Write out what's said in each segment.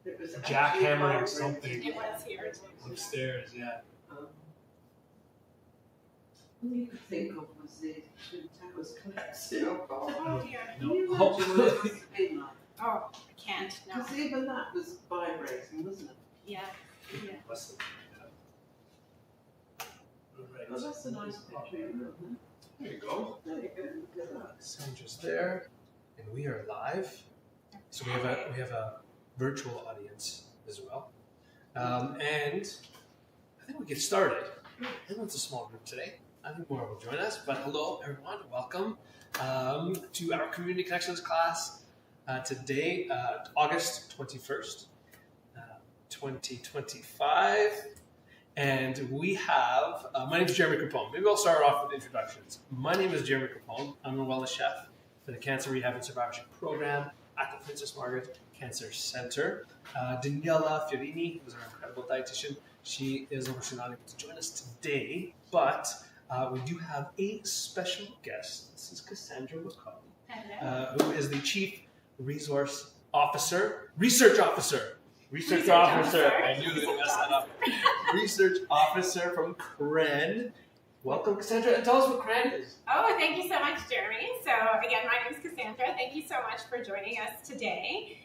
It was jackhammering something. It was here upstairs, yeah. All you could think of was the Twin Towers collapsing. Oh dear. Can you imagine what it must have been like? Oh, I can't. No. Because even that was vibrating, wasn't it? Yeah. Yeah. Less than that. Oh, Alright. that's a nice picture, isn't it? There you go. There you go, look at that. Sandra's there, and we are live. So we have a virtual audience as well, and I think we get started. I know it's a small group today. I think more will join us. But hello, everyone. Welcome to our Community Connections class today, August 21st, 2025. And we have, my name is Jeremy Capone. Maybe I'll start off with introductions. My name is Jeremy Capone. I'm a wellness chef for the Cancer Rehab and Survivorship Program at the Princess Margaret Cancer Center. Daniela Fiorini is our incredible dietitian. She is unfortunately not able to join us today, but we do have a special guest. This is Cassandra McCauley, who is the Chief Research Officer. I knew they would mess that up. Research Officer from CCRAN. Welcome, Cassandra. And tell us what CCRAN is. Oh, thank you so much, Jeremy. So again, my name is Cassandra. Thank you so much for joining us today.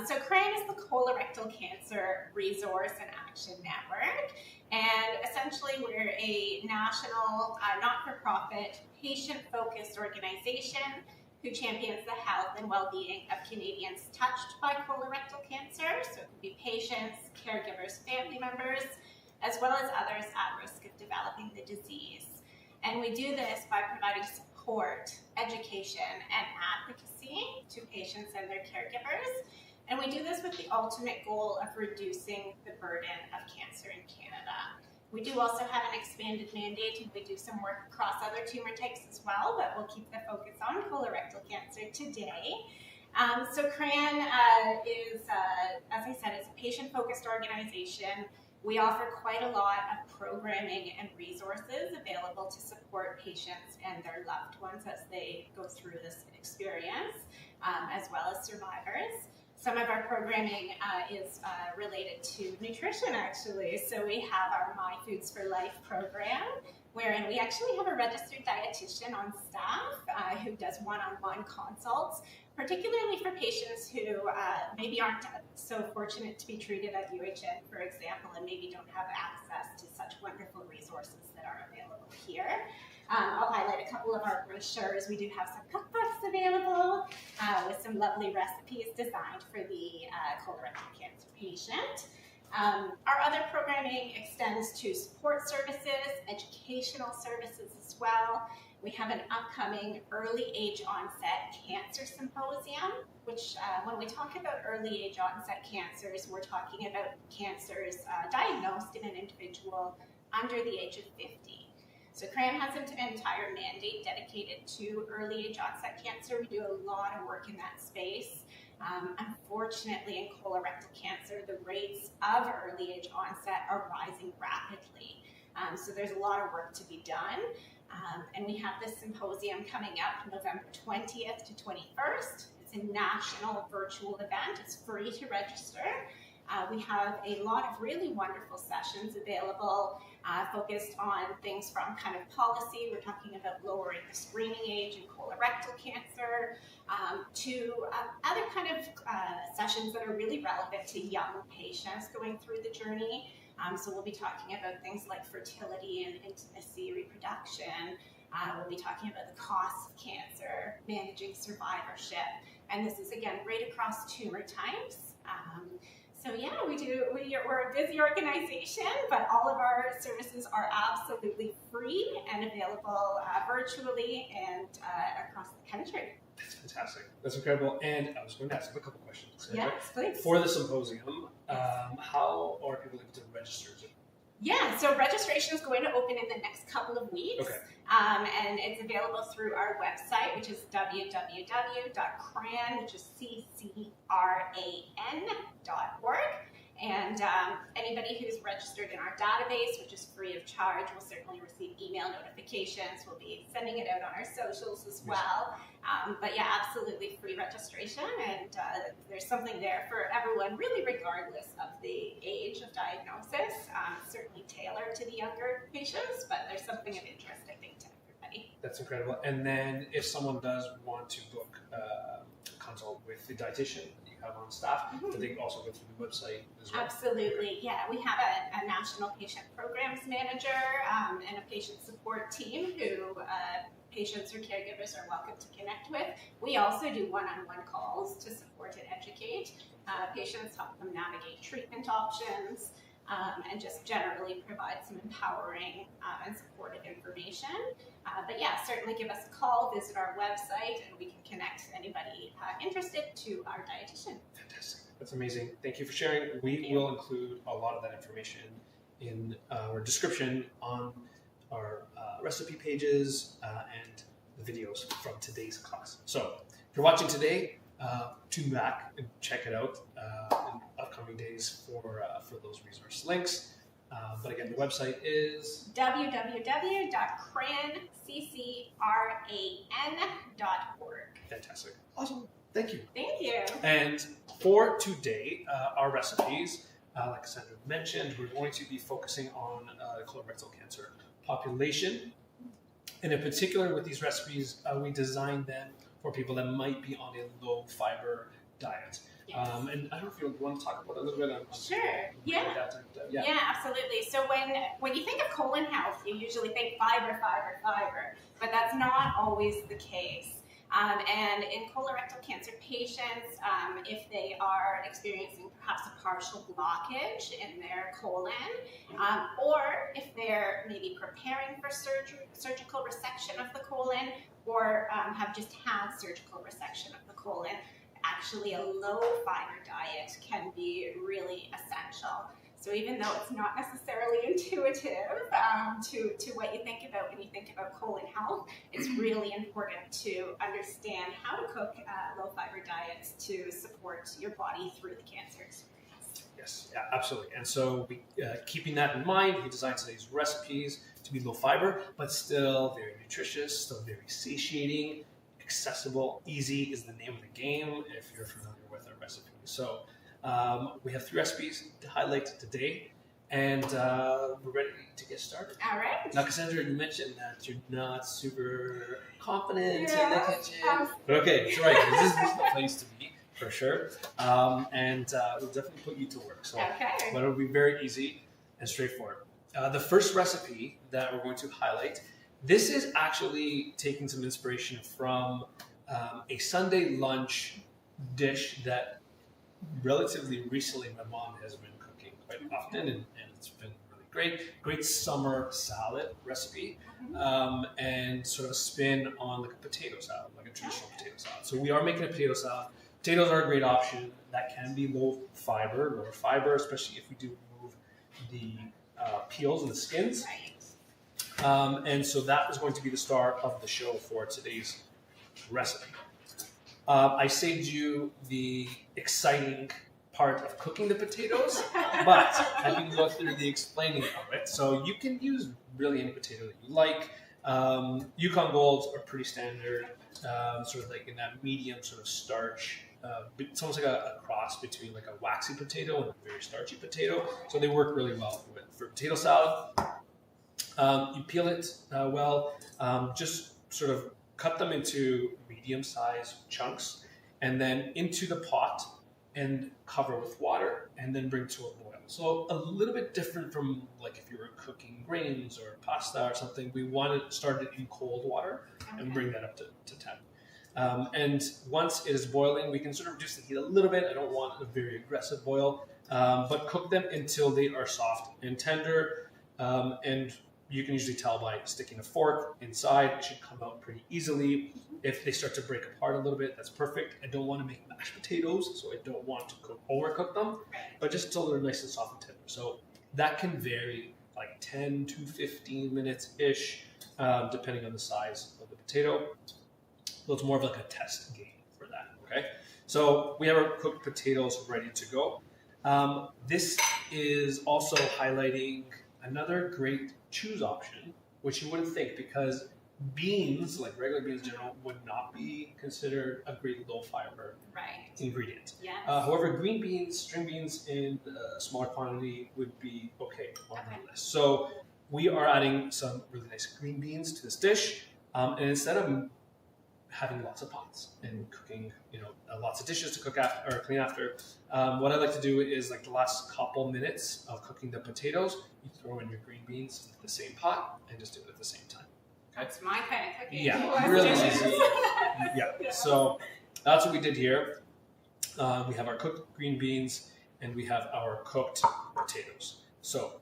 So CCRAN is the Colorectal Cancer Resource and Action Network. And essentially, we're a national, not-for-profit, patient-focused organization who champions the health and well-being of Canadians touched by colorectal cancer. So it could be patients, caregivers, family members, as well as others at risk of developing the disease. And we do this by providing support, education, and advocacy to patients and their caregivers. And we do this with the ultimate goal of reducing the burden of cancer in Canada. We do also have an expanded mandate, and we do some work across other tumor types as well, but we'll keep the focus on colorectal cancer today. So CCRAN is, as I said, it's a patient-focused organization. We offer quite a lot of programming and resources available to support patients and their loved ones as they go through this experience, as well as survivors. Some of our programming is related to nutrition, actually. So we have our My Foods for Life program, wherein we actually have a registered dietitian on staff who does one-on-one consults, particularly for patients who maybe aren't so fortunate to be treated at UHN, for example, and maybe don't have access to such wonderful resources that are available here. I'll highlight a couple of our brochures. We do have some cookbooks available with some lovely recipes designed for the colorectal cancer patient. Our other programming extends to support services, educational services as well. We have an upcoming early age onset cancer symposium, which when we talk about early age onset cancers, we're talking about cancers diagnosed in an individual under the age of 50. So CCRAN has an entire mandate dedicated to early age onset cancer. We do a lot of work in that space. Unfortunately, in colorectal cancer, the rates of early age onset are rising rapidly. So there's a lot of work to be done. And we have this symposium coming up November 20th to 21st. It's a national virtual event. It's free to register. We have a lot of really wonderful sessions available focused on things from kind of policy. We're talking about lowering the screening age in colorectal cancer to other kind of sessions that are really relevant to young patients going through the journey. So we'll be talking about things like fertility and intimacy, reproduction. We'll be talking about the costs of cancer, managing survivorship. And this is, again, right across tumor types. So yeah, we're a busy organization, but all of our services are absolutely free and available virtually and across the country. That's fantastic. That's incredible. And I was going to ask a couple questions. Yes, please. For the symposium, how are people able to register? Yeah, so registration is going to open in the next couple of weeks. Okay. And it's available through our website, which is www.CCRAN, which is CCRAN.org. And Anybody who's registered in our database, which is free of charge, will certainly receive email notifications. We'll be sending it out on our socials as well. But yeah, absolutely free registration, and there's something there for everyone, really regardless of the age of diagnosis. Certainly tailored to the younger patients, but there's something of interest, I think, to everybody. That's incredible. And then if someone does want to book a consult with the dietitian that you have on staff, do they also go through the website as well? Absolutely, yeah. We have a national patient programs manager and a patient support team who patients or caregivers are welcome to connect with. We also do one-on-one calls to support and educate patients, help them navigate treatment options, and just generally provide some empowering and supportive information. But yeah, certainly give us a call, visit our website, and we can connect anybody interested to our dietitian. Fantastic. That's amazing. Thank you for sharing. We will include a lot of that information in our description on our recipe pages and the videos from today's class. So if you're watching today, tune back and check it out in upcoming days for those resource links. But again, the website is www.crancran.org. Fantastic. Awesome. Thank you. Thank you. And for today, our recipes, like Cassandra mentioned, we're going to be focusing on colorectal cancer population. And in particular, with these recipes, we designed them for people that might be on a low-fiber diet. Yes. And I don't know if you want to talk about it a little bit on Sure. Yeah, absolutely. So when you think of colon health, you usually think fiber, but that's not always the case. And in colorectal cancer patients, if they are experiencing perhaps a partial blockage in their colon, or if they're maybe preparing for surgical resection of the colon, or have just had surgical resection of the colon, actually a low-fiber diet can be really essential. So even though it's not necessarily intuitive to what you think about when you think about colon health, it's really important to understand how to cook low-fiber diets to support your body through the cancer experience. Yes, yeah, absolutely. And so keeping that in mind, we designed today's recipes to be low-fiber, but still very nutritious, still very satiating, accessible, easy is the name of the game if you're familiar with our recipes. So we have 3 recipes to highlight today, and we're ready to get started. All right. Now, Cassandra, you mentioned that you're not super confident in the kitchen. But okay, it's all right. This is the place to be, for sure. And we'll definitely put you to work. So, but it'll be very easy and straightforward. The first recipe that we're going to highlight, this is actually taking some inspiration from a Sunday lunch dish that relatively recently my mom has been cooking quite often, and it's been really great summer salad recipe, and sort of a spin on like a potato salad, like a traditional potato salad. So we are making a potato salad. Potatoes are a great option. That can be lower fiber, especially if we do remove the peels and the skins. And so that is going to be the star of the show for today's recipe. I saved you the exciting part of cooking the potatoes, but I can go through the explaining of it. So you can use really any potato that you like. Yukon Golds are pretty standard, sort of like in that medium sort of starch. It's almost like a cross between like a waxy potato and a very starchy potato. So they work really well for potato salad. You peel it just sort of cut them into medium-sized chunks, and then into the pot and cover with water, and then bring to a boil. So a little bit different from like if you were cooking grains or pasta or something. We want to start it in cold water and bring that up to temp. And once it is boiling, we can sort of reduce the heat a little bit. I don't want a very aggressive boil, but cook them until they are soft and tender. And you can usually tell by sticking a fork inside. It should come out pretty easily. If they start to break apart a little bit, that's perfect. I don't want to make mashed potatoes, so I don't want to overcook them, but just until they're nice and soft and tender. So that can vary like 10 to 15 minutes-ish, depending on the size of the potato. So it's more of like a test game for that, okay? So we have our cooked potatoes ready to go. This is also highlighting another great choose option, which you wouldn't think, because beans, like regular beans in general, would not be considered a great low-fiber ingredient. Yes. However, green beans, string beans in a smaller quantity would be okay on the list. So we are adding some really nice green beans to this dish, and instead of having lots of pots and cooking, lots of dishes to cook after or clean after, what I like to do is, like, the last couple minutes of cooking the potatoes, you throw in your green beans into the same pot and just do it at the same time. Okay? That's my kind of cooking. Yeah, really easy. Yeah. So that's what we did here. We have our cooked green beans and we have our cooked potatoes. So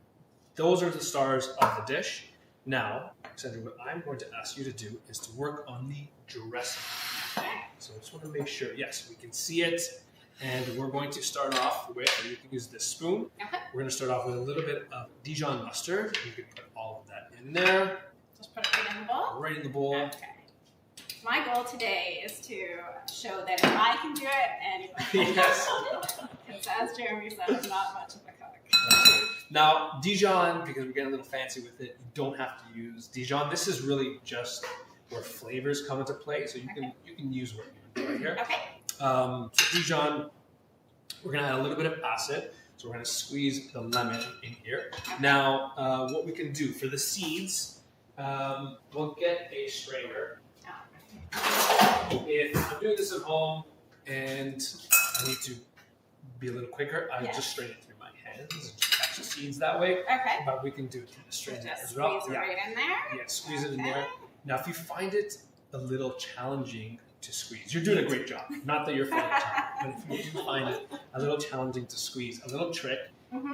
those are the stars of the dish. Now, Sandra, what I'm going to ask you to do is to work on the dressing. So I just want to make sure, yes, we can see it. And we're going to start off with, you can use this spoon. Okay. We're going to start off with a little bit of Dijon mustard. You can put all of that in there. Just put it right in the bowl? Right in the bowl. Okay. My goal today is to show that if I can do it, anyone can. Yes. Because as Jeremy said, I'm not much of a cook. Now, Dijon, because we're getting a little fancy with it, you don't have to use Dijon. This is really just where flavors come into play, so you can use what you enjoy here. Okay. So Dijon, we're going to add a little bit of acid. So we're going to squeeze the lemon in here. Okay. Now, what we can do for the seeds, we'll get a strainer. If I'm doing this at home and I need to be a little quicker, I just strain it through my hands and just catch the seeds that way. Okay. But we can do it through the strainer Just as well. squeeze it right in there? Yeah, squeeze it in there. Now, if you find it a little challenging to squeeze, you're doing a great job. Not that you're finding it challenging, but if you do find it a little challenging to squeeze, a little trick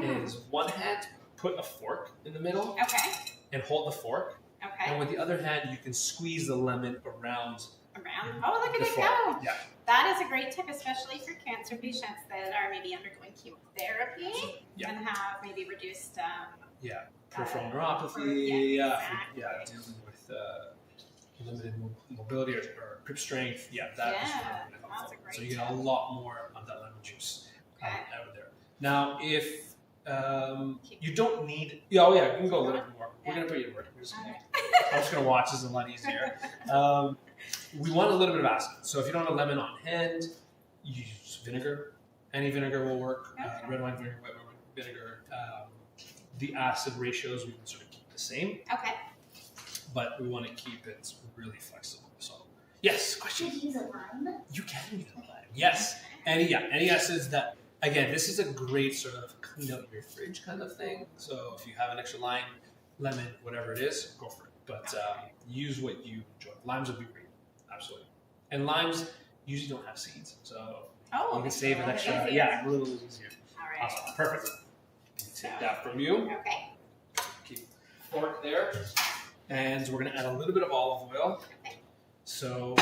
is one hand, put a fork in the middle and hold the fork. Okay. And with the other hand, you can squeeze the lemon around. Oh, look at it go. Yeah. That is a great tip, especially for cancer patients that are maybe undergoing chemotherapy and have maybe reduced peripheral neuropathy. Dealing with limited mobility or grip strength. Yeah, that is really helpful. So you get a lot more of that lemon juice out of there. Now, if you don't need, you can go a little bit more. We're gonna put you to work. I'm just gonna watch. This is a lot easier. We want a little bit of acid. So if you don't have a lemon on hand, you use vinegar. Any vinegar will work. Red wine vinegar, white wine vinegar. The acid ratios we can sort of keep the same. Okay. But we want to keep it really flexible. So, yes, question? Can you use a lime? You can use a lime. Yes. Any acids that, again, this is a great sort of clean up your fridge kind of thing. So if you have an extra lime, lemon, whatever it is, go for it. But use what you enjoy. Limes would be great. Absolutely. And limes usually don't have seeds. So you can save an extra, a little easier. All right. Awesome. Perfect. Take that from you. Okay. Keep the fork there. And we're going to add a little bit of olive oil. So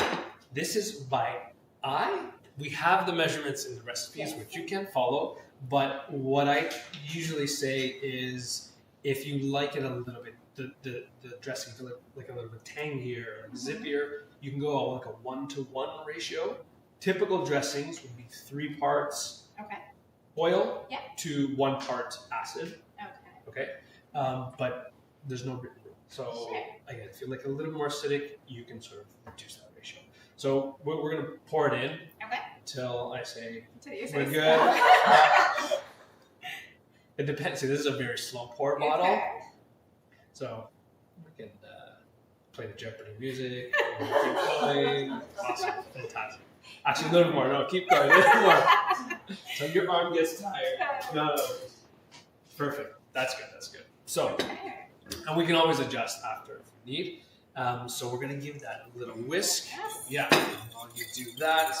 this is by eye. We have the measurements in the recipes, which you can follow. But what I usually say is, if you like it a little bit, the dressing to look like a little bit tangier or zippier, you can go like a 1-to-1 ratio. Typical dressings would be 3 parts oil to 1 part acid. Okay. But there's no written rule. So again, if you like a little more acidic, you can sort of reduce that ratio. So we're going to pour it in until I say we're good. It depends. See, this is a very slow pour bottle. So we can play the Jeopardy music. Keep going. Awesome. Fantastic. Actually, a little more. No, keep going. A little more. So your arm gets tired. No. Perfect. That's good. That's good. So, and we can always adjust after if we need. So we're going to give that a little whisk. Yeah. While you do that,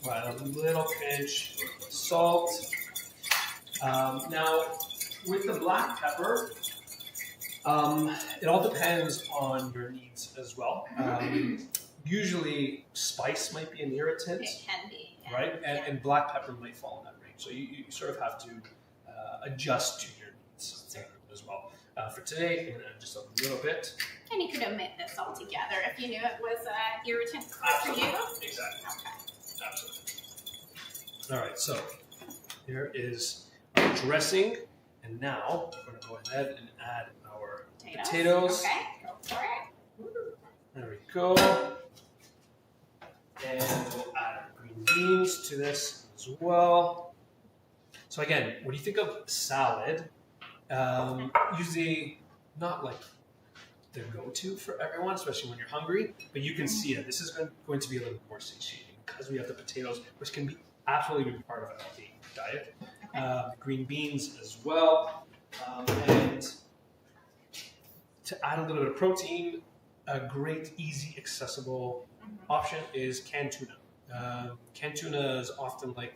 we'll add a little pinch of salt. Now, with the black pepper, it all depends on your needs as well. Usually, spice might be an irritant. It can be. Right? And black pepper might fall in that range. So you sort of have to adjust to your needs as well. For today, I'm going to add just a little bit. And you could omit this altogether if you knew it was irritant for you. Exactly. Okay. Absolutely. All right, so here is dressing. And now we're going to go ahead and add our Potatoes. potatoes. Okay, go for it. Ooh. There we go. And we'll add our green beans to this as well. So again, when you think of salad, usually not like the go-to for everyone, especially when you're hungry, but you can see it. This is going to be a little more satiating because we have the potatoes, which can be absolutely be part of a healthy diet. The green beans as well. And to add a little bit of protein, a great, easy, accessible option is canned tuna. Canned tuna is often like,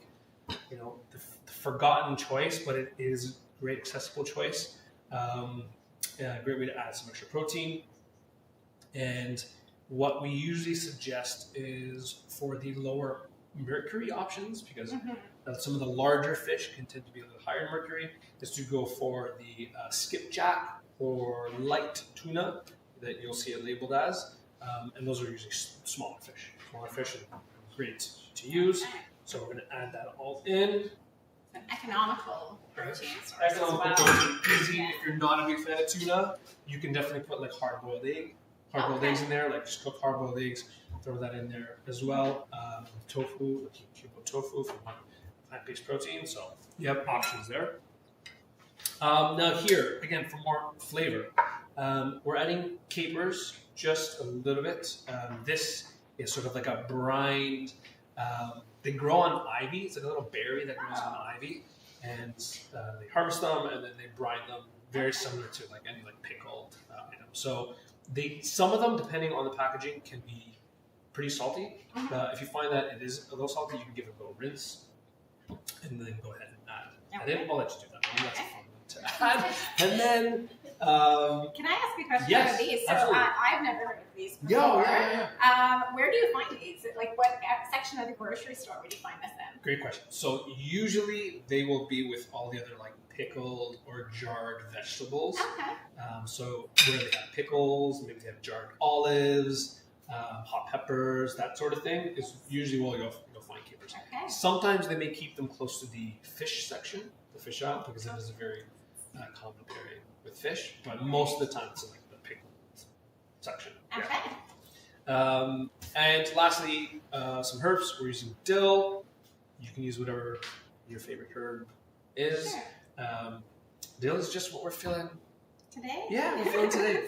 the forgotten choice, but it is a great accessible choice. A great way to add some extra protein. And what we usually suggest is for the lower mercury options, because some of the larger fish can tend to be a little higher in mercury, is to go for the skipjack or light tuna that you'll see it labeled as. And those are usually smaller fish. Smaller fish are great to use. So we're going to add that all in. An economical protein source Economical as well. protein, easy. If you're not a big fan of tuna, you can definitely put like hard-boiled eggs in there, like just cooked hard-boiled eggs. Throw that in there as well. Tofu, tofu for plant-based protein. So you have options there. Now here, again, for more flavor, we're adding capers just a little bit. This is sort of like a brined. They grow on ivy. It's like a little berry that grows on ivy, and they harvest them and then they brine them, very similar to like any like pickled item. So some of them, depending on the packaging, can be pretty salty. If you find that it is a little salty, you can give it a little rinse, and then go ahead and add it. I'll let you do that. That's a fun one to add. And then, can I ask a question about these? So I've never heard of these before. Yeah. Where do you find these? Like what section of the grocery store would you find this in? Great question. So usually they will be with all the other like pickled or jarred vegetables. Okay. So where they have pickles, maybe they have jarred olives, hot peppers, that sort of thing is usually where you'll find capers. Okay. Sometimes they may keep them close to the fish section, the fish aisle, because it is a very common pairing with fish. But most of the time it's in like the pickled section. Okay. Yeah. And lastly, some herbs. We're using dill. You can use whatever your favorite herb is. Sure. Dill is just what we're feeling Today? Yeah, we're feeling today.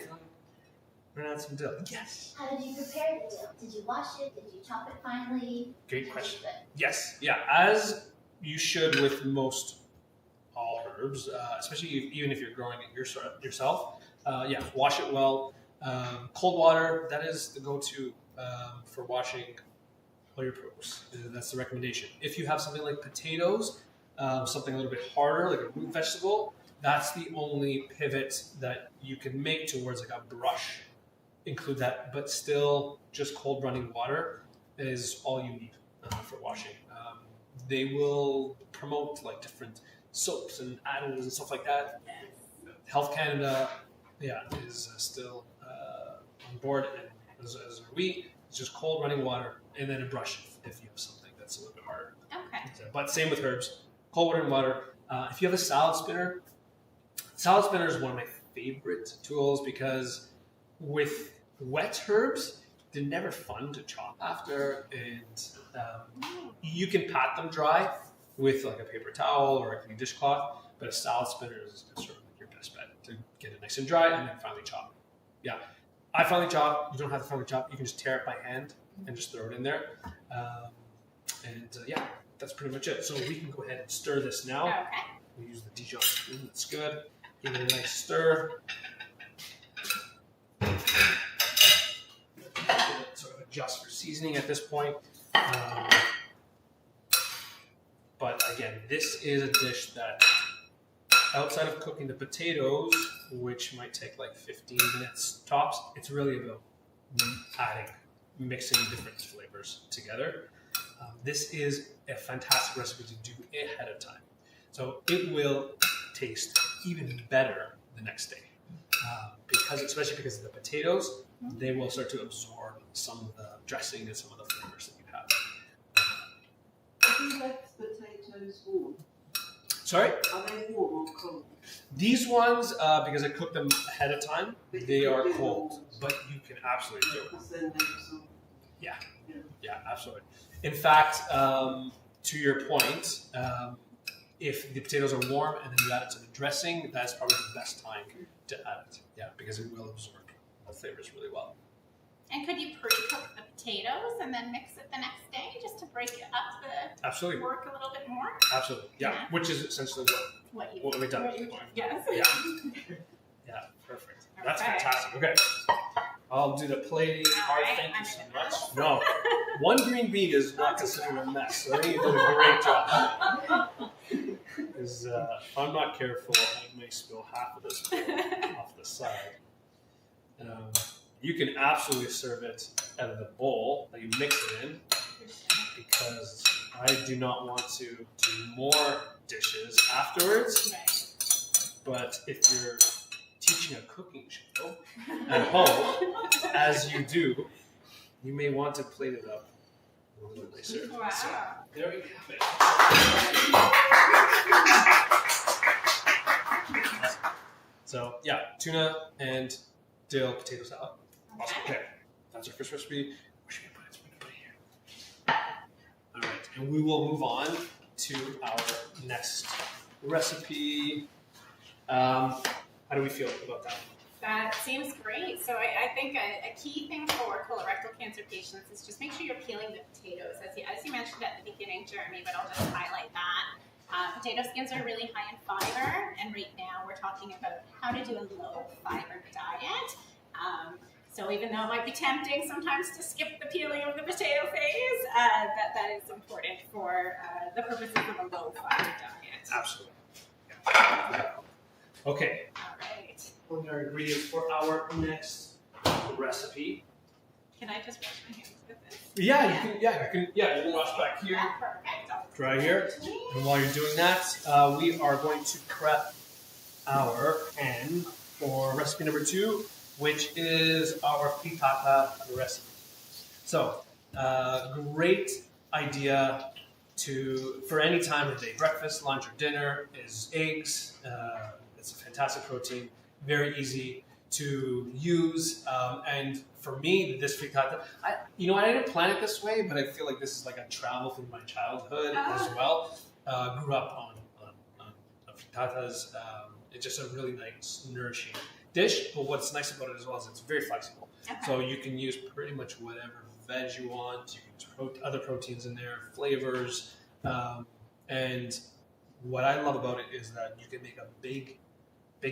We're gonna add some dill. Yes. How did you prepare the dill? Did you wash it? Did you chop it finely? Great question. Yes. Yeah. As you should with most all herbs, especially even if you're growing it yourself. Yeah. Wash it well. Cold water. That is the go-to for washing all your produce. That's the recommendation. If you have something like potatoes, something a little bit harder, like a root vegetable, that's the only pivot that you can make towards like a brush. Include that, but still just cold running water is all you need for washing. They will promote like different soaps and additives and stuff like that. Health Canada, is still on board, and as are we. It's just cold running water and then a brush if you have something that's a little bit harder. Okay. But same with herbs, cold running water. If you have a salad spinner is one of my favorite tools because with wet herbs, they're never fun to chop after, and you can pat them dry with like a paper towel or a clean dishcloth, but a salad spinner is sort of like your best bet to get it nice and dry and then finally chop. Yeah, I finally chop. You don't have to finally chop. You can just tear it by hand and just throw it in there. That's pretty much it. So we can go ahead and stir this now. Okay. We use the Dijon spoon. That's good. Give it a nice stir. Sort of adjust for seasoning at this point. But again, this is a dish that outside of cooking the potatoes, which might take like 15 minutes tops, it's really about mixing different flavors together. This is a fantastic recipe to do ahead of time. So it will taste even better the next day. Especially because of the potatoes, they will start to absorb some of the dressing and some of the flavors that you have. Who likes potatoes warm? Sorry? Are they warm or cold? These ones, because I cook them ahead of time, But you they could are do cold. them. But you can absolutely do it. Because then there's some. Yeah, absolutely. In fact, to your point, if the potatoes are warm and then you add it to the dressing, that's probably the best time to add it. Yeah, because it will absorb the flavors really well. And could you pre-cook the potatoes and then mix it the next day just to break it up the Absolutely. work a little bit more? Absolutely. Yeah, which is essentially what we've done. Yes. Yeah. Yeah, perfect. That's Okay. fantastic. Okay. I'll do the plating part. Alright, Thank you I'm so gonna much. mess. No, one green bean is not considered a mess. So I think you did a great job. Because if I'm not careful, I may spill half of this off the side. You can absolutely serve it out of the bowl that you mix it in, because I do not want to do more dishes afterwards. Right. But if you're teaching a cooking show at home, as you do, you may want to plate it up a little nicer. Wow. So, there you have it. So yeah, tuna and dill potato salad. Awesome. Okay, that's our first recipe. Where should we put it? We can put it here. All right, and we will move on to our next recipe. How do we feel about that? That seems great. So I think a key thing for colorectal cancer patients is just make sure you're peeling the potatoes, as you mentioned at the beginning, Jeremy, but I'll just highlight that. Potato skins are really high in fiber, and right now we're talking about how to do a low-fiber diet. So even though it might be tempting sometimes to skip the peeling of the potato phase, that is important for the purposes of a low-fiber diet. Absolutely. Yeah. Okay. All right. On our ingredients for our next recipe. Can I just wash my hands with this? Yeah, you can wash back here, Yeah, perfect. dry here. And while you're doing that, we are going to prep our pan for recipe number 2, which is our pitata recipe. So, great idea for any time of day, breakfast, lunch, or dinner, is eggs. It's a fantastic protein, very easy to use. And for me, this frittata, I didn't plan it this way, but I feel like this is like a travel through my childhood as well. Grew up on frittatas. It's just a really nice, nourishing dish. But what's nice about it as well is it's very flexible. Okay. So you can use pretty much whatever veg you want. You can use other proteins in there, flavors. And what I love about it is that you can make a big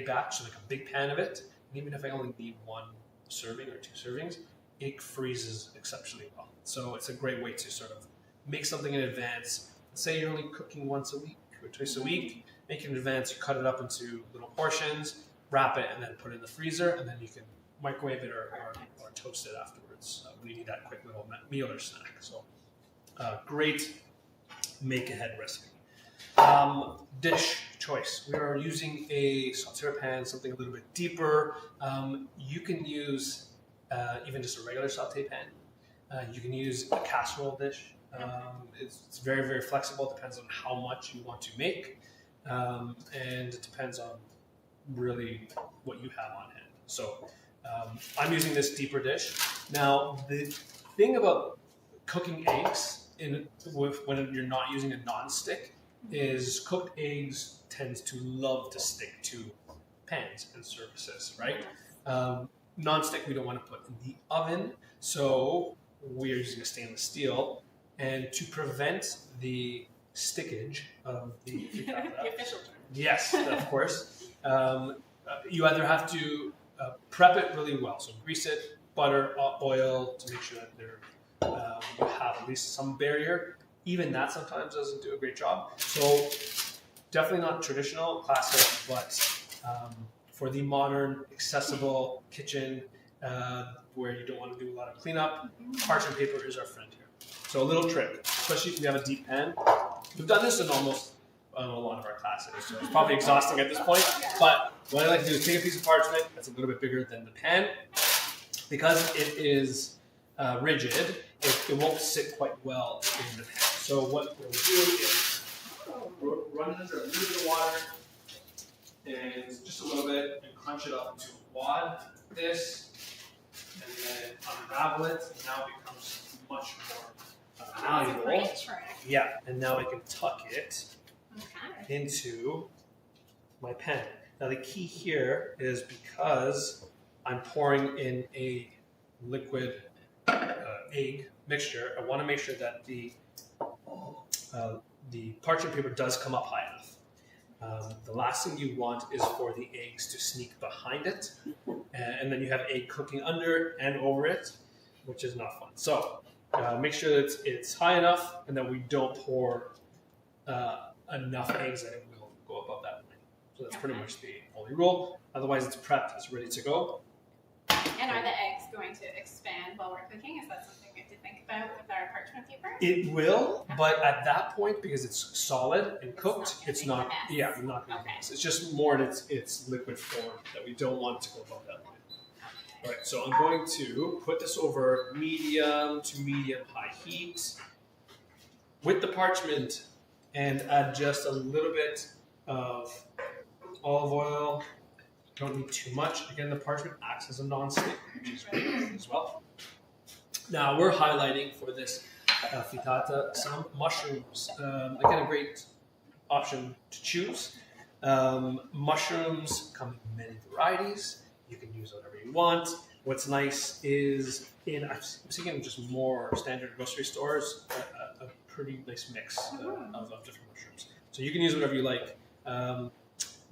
batch, so like a big pan of it. And even if I only need 1 serving or 2 servings, it freezes exceptionally well. So it's a great way to sort of make something in advance. Say you're only cooking once a week or twice a week, make it in advance, you cut it up into little portions, wrap it, and then put it in the freezer, and then you can microwave it or toast it afterwards when you need that quick little meal or snack. So great make-ahead recipe. Dish choice. We are using a sauter pan, something a little bit deeper. You can use even just a regular saute pan. You can use a casserole dish. It's very, very flexible. It depends on how much you want to make. And it depends on really what you have on hand. So I'm using this deeper dish. Now, the thing about cooking eggs when you're not using a non-stick is cooked eggs tends to love to stick to pans and surfaces, right? Non-stick we don't want to put in the oven, so we are using a stainless steel. And to prevent the stickage of the The official term. yes, of course, you either have to prep it really well, so grease it, butter, oil to make sure that you have at least some barrier. Even that sometimes doesn't do a great job. So definitely not traditional, classic, but for the modern, accessible kitchen where you don't want to do a lot of cleanup, parchment paper is our friend here. So a little trick, especially if you have a deep pan. We've done this in almost a lot of our classes, so it's probably exhausting at this point. But what I like to do is take a piece of parchment that's a little bit bigger than the pan. Because it is rigid, it won't sit quite well in the pan. So what we'll do is run it under a little bit of water, and just a little bit, and crunch it up into a wad like this, and then unravel it. And now it becomes much more malleable. Great trick. Yeah, and now I can tuck it Okay. into my pan. Now the key here is because I'm pouring in a liquid egg mixture, I want to make sure that the parchment paper does come up high enough. The last thing you want is for the eggs to sneak behind it, and then you have egg cooking under and over it, which is not fun. So make sure that it's high enough and that we don't pour enough eggs that it will go above that point. So that's pretty much the only rule. Otherwise, it's prepped, it's ready to go. And are the eggs going to expand while we're cooking? Is that something we have to think about with our parchment paper? It will, but at that point, because it's solid and cooked, It's it's not not. gonna be a Yeah, mess. not going to Okay. mess. It's just more in its liquid form that we don't want it to go above that point. All right, so I'm going to put this over medium to medium high heat with the parchment and add just a little bit of olive oil. Don't need too much. Again, the parchment acts as a non-stick, which is really good as well. Now we're highlighting for this frittata some mushrooms. Again, a great option to choose. Mushrooms come in many varieties. You can use whatever you want. What's nice is I'm seeing just more standard grocery stores, a pretty nice mix of different mushrooms. So you can use whatever you like.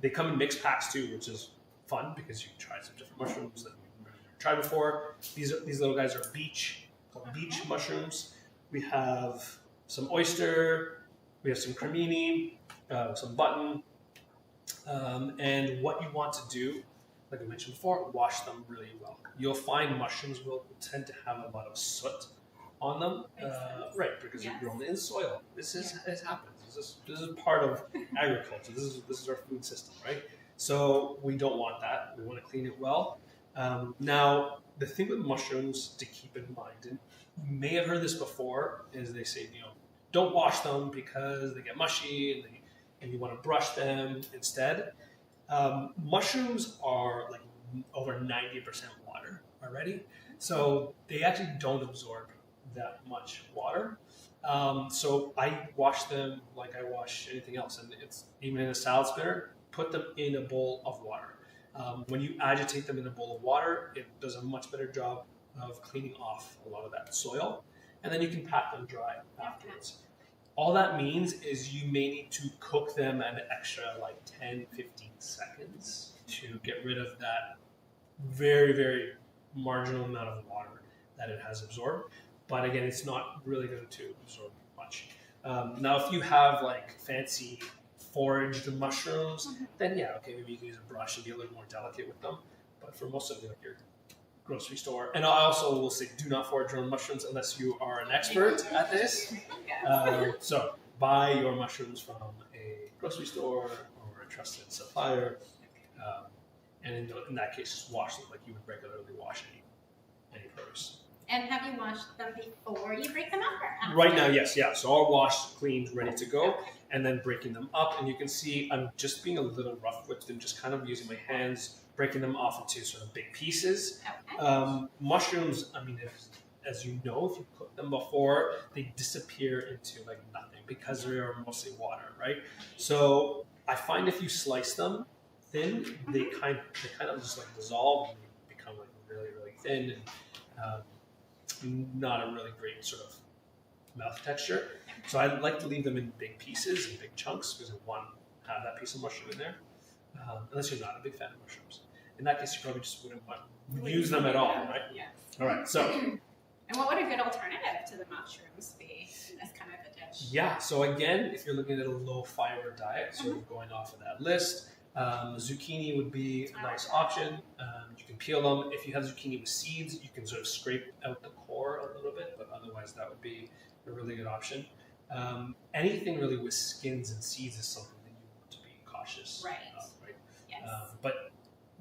They come in mixed packs too, which is fun because you can try some different mushrooms that we've never tried before. These little guys are called beach mushrooms. We have some oyster, we have some cremini, some button, and what you want to do, like I mentioned before, wash them really well. You'll find mushrooms will tend to have a lot of soot on them, right? Because they're grown in soil. This happens. This is part of agriculture. This is our food system, right? So we don't want that. We want to clean it well. Now, the thing with mushrooms to keep in mind, and you may have heard this before, is they say, don't wash them because they get mushy and you want to brush them instead. Mushrooms are like over 90% water already, so they actually don't absorb that much water. So I wash them like I wash anything else, and it's even in a salad spinner. Put them in a bowl of water. When you agitate them in a bowl of water, it does a much better job of cleaning off a lot of that soil, and then you can pat them dry afterwards. All that means is you may need to cook them an extra like 10-15 seconds to get rid of that very, very marginal amount of water that it has absorbed. But again, it's not really going to absorb much. Now, if you have like fancy foraged mushrooms, then maybe you can use a brush and be a little more delicate with them. But for most of your grocery store, and I also will say, do not forage your own mushrooms unless you are an expert at this. So buy your mushrooms from a grocery store or a trusted supplier, and in that case, just wash them like you would regularly wash any produce. And have you washed them before you break them up? Or after? Right now, yes, yeah. So all washed, cleaned, ready to go, and then breaking them up. And you can see I'm just being a little rough with them, just kind of using my hands, breaking them off into sort of big pieces. Mushrooms, I mean, as you know, if you cook them before, they disappear into like nothing because they are mostly water, right? So I find if you slice them thin, they kind of just like dissolve and become like really, really thin and not a really great sort of mouth texture. So I like to leave them in big pieces and big chunks because I want to have that piece of mushroom in there. Unless you're not a big fan of mushrooms. In that case, you probably just wouldn't use them at all, right? Yes. All right, so. And what would a good alternative to the mushrooms be in this kind of a dish? Yeah, so again, if you're looking at a low-fiber diet, so we're going off of that list, zucchini would be a nice option. You can peel them. If you have zucchini with seeds, you can sort of scrape out the core a little bit, but otherwise that would be a really good option. Anything really with skins and seeds is something that you want to be cautious Right. of, right? Yes. But